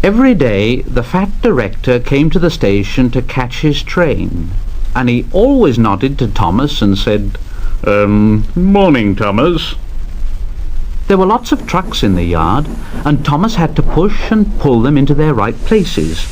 Every day the fat director came to the station to catch his train, and he always nodded to Thomas and said, "Morning, Thomas." There were lots of trucks in the yard, and Thomas had to push and pull them into their right places.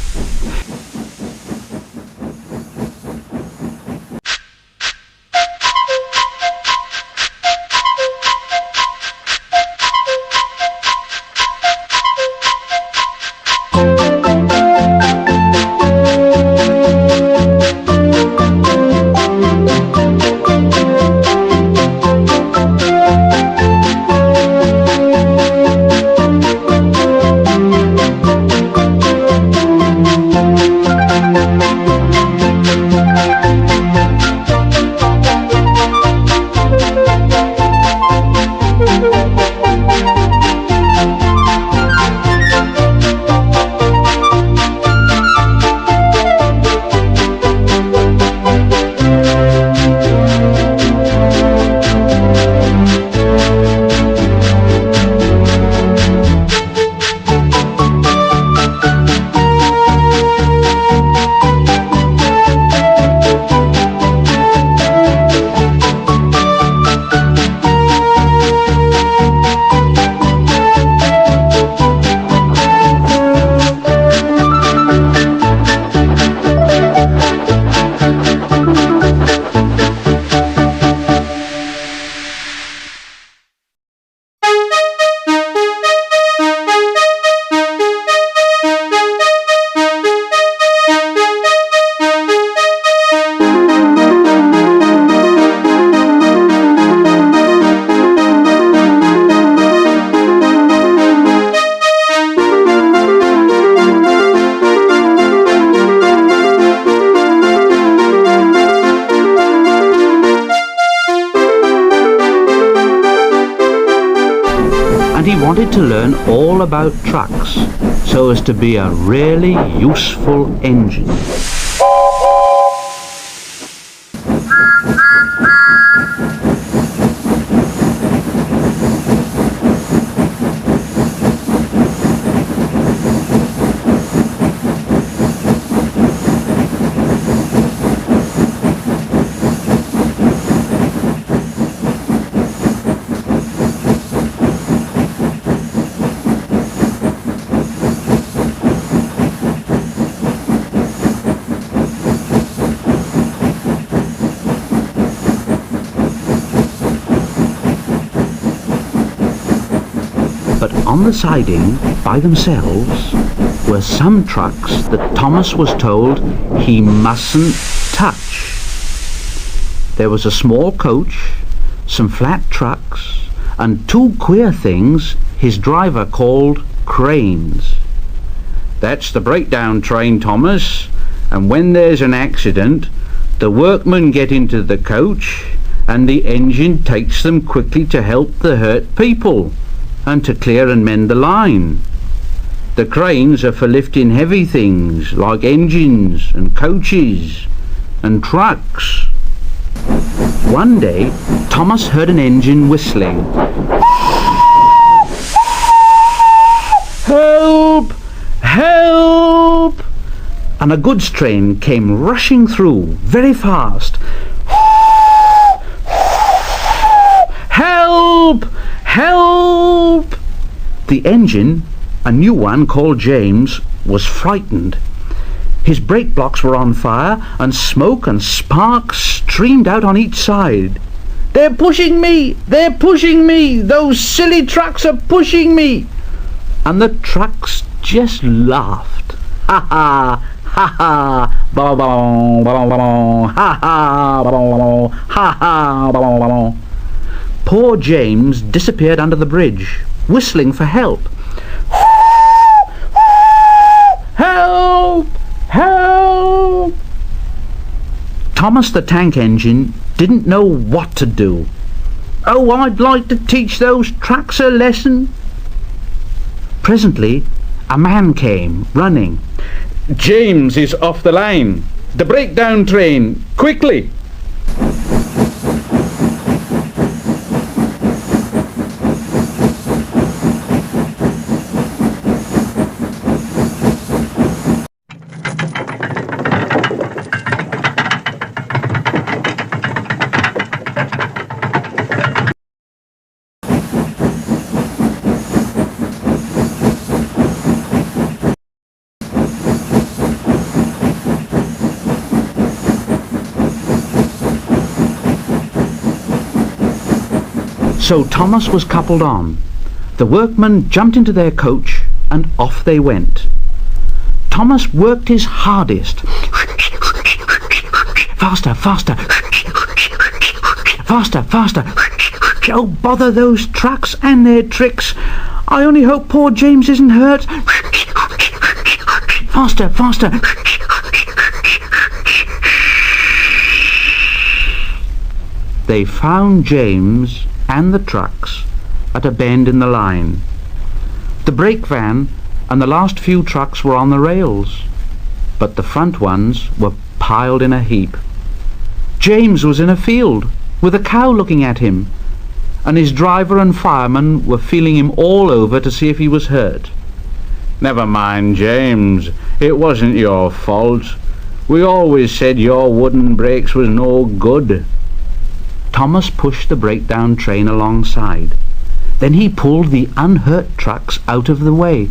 He wanted to learn all about trucks so as to be a really useful engine. But on the siding, by themselves, were some trucks that Thomas was told he mustn't touch. There was a small coach, some flat trucks, and two queer things his driver called cranes. "That's the breakdown train, Thomas, and when there's an accident, the workmen get into the coach and the engine takes them quickly to help the hurt people and to clear and mend the line. The cranes are for lifting heavy things like engines and coaches and trucks." One day, Thomas heard an engine whistling. "Help! Help!" And a goods train came rushing through very fast. "Help! Help!" The engine, a new one called James, was frightened. His brake blocks were on fire, and smoke and sparks streamed out on each side. "They're pushing me! They're pushing me! Those silly trucks are pushing me!" And the trucks just laughed. "Ha ha! Ha ha! Ba ba ba ba ba! Ha ha! Ba ba ba! Ha ha! Ba ba ba!" Poor James disappeared under the bridge, whistling for help. "Help! Help!" Thomas the tank engine didn't know what to do. "Oh, I'd like to teach those trucks a lesson." Presently, a man came, running. "James is off the line. The breakdown train, quickly!" So Thomas was coupled on. The workmen jumped into their coach and off they went. Thomas worked his hardest. Faster, faster. Faster, faster. Oh, bother those trucks and their tricks. I only hope poor James isn't hurt. Faster, faster. They found James and the trucks at a bend in the line. The brake van and the last few trucks were on the rails, but the front ones were piled in a heap. James was in a field with a cow looking at him, and his driver and fireman were feeling him all over to see if he was hurt. "Never mind, James. It wasn't your fault. We always said your wooden brakes was no good." Thomas pushed the breakdown train alongside. Then he pulled the unhurt trucks out of the way.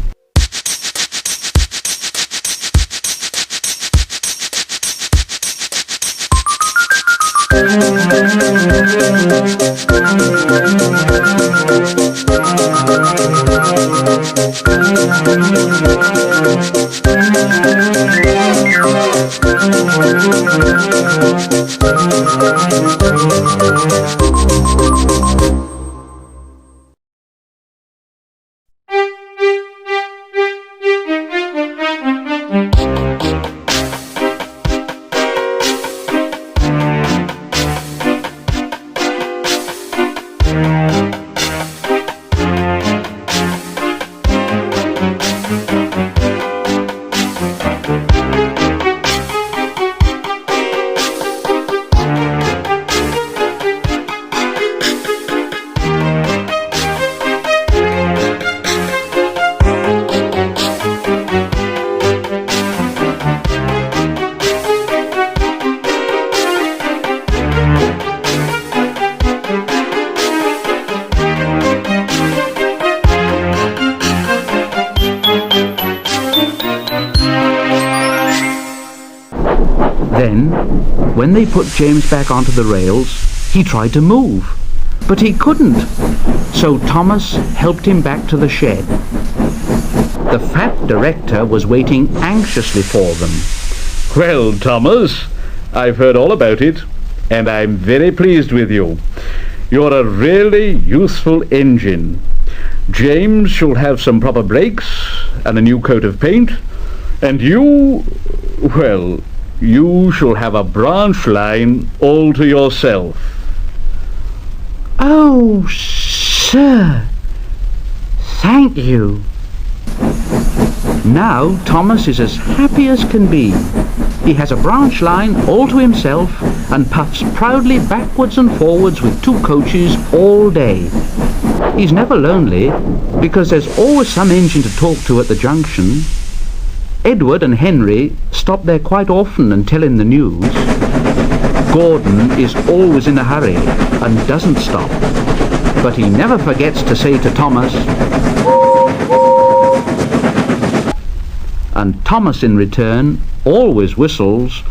Then, when they put James back onto the rails, he tried to move, but he couldn't. So Thomas helped him back to the shed. The fat director was waiting anxiously for them. "Well, Thomas, I've heard all about it, and I'm very pleased with you. You're a really useful engine. James shall have some proper brakes and a new coat of paint, and you shall have a branch line all to yourself." "Oh, sir, thank you." Now Thomas is as happy as can be. He has a branch line all to himself and puffs proudly backwards and forwards with two coaches all day. He's never lonely because there's always some engine to talk to at the junction. Edward and Henry stop there quite often and tell him the news. Gordon is always in a hurry and doesn't stop, but he never forgets to say to Thomas, and Thomas in return always whistles